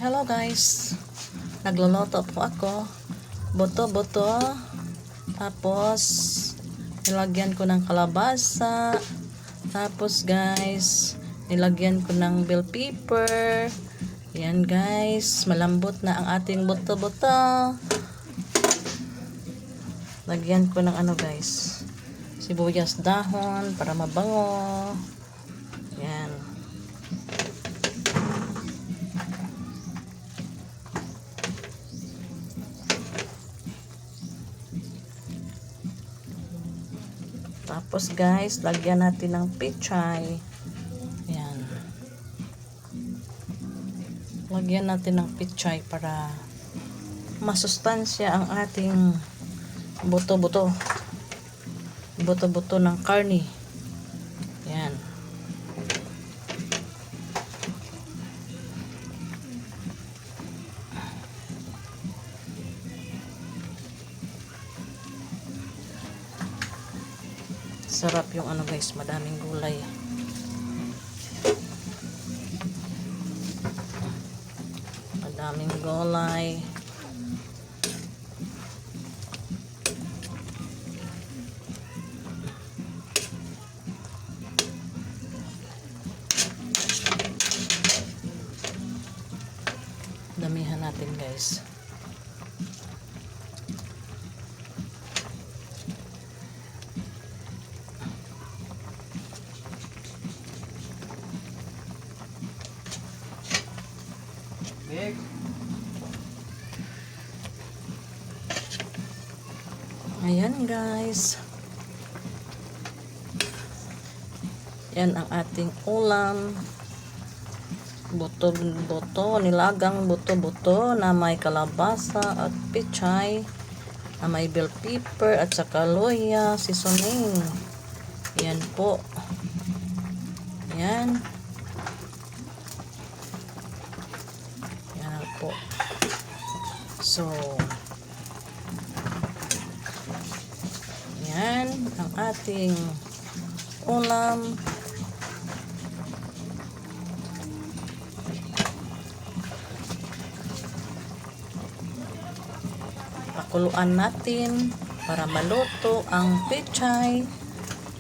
Hello guys, nagluluto po ako buto-buto, tapos nilagyan ko ng kalabasa, tapos guys nilagyan ko ng bell pepper. Yan guys, malambot na ang ating buto-buto. Lagyan ko ng guys, sibuyas dahon para mabango. Yan. Tapos guys, lagyan natin ng pechay. Yan. Lagyan natin ng pechay para masustansya ang ating buto-buto. Buto-buto ng karne. Yan. Sarap yung guys, madaming gulay. Madaming gulay. Damihan natin guys. Ayan guys. Yan ang ating ulam. Buto-buto, nilagang buto-buto na may kalabasa at pechay, na may bell pepper at saka luya, seasoning. Yan po. Yan. Yan po. So, yan ang ating ulam. Pakuluan natin para maluto ang pechay.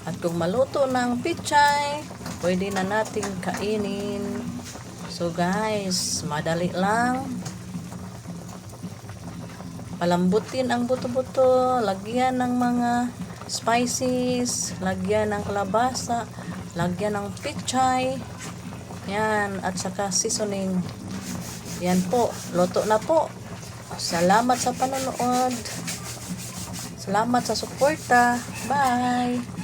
At kung maluto ng pechay, pwede na nating kainin. So guys, madali lang. Palambutin ang buto-buto, lagyan ng mga spices, lagyan ng kalabasa, lagyan ng pechay, yan, at saka seasoning. Yan po, luto na po. Salamat sa panonood. Salamat sa suporta. Bye!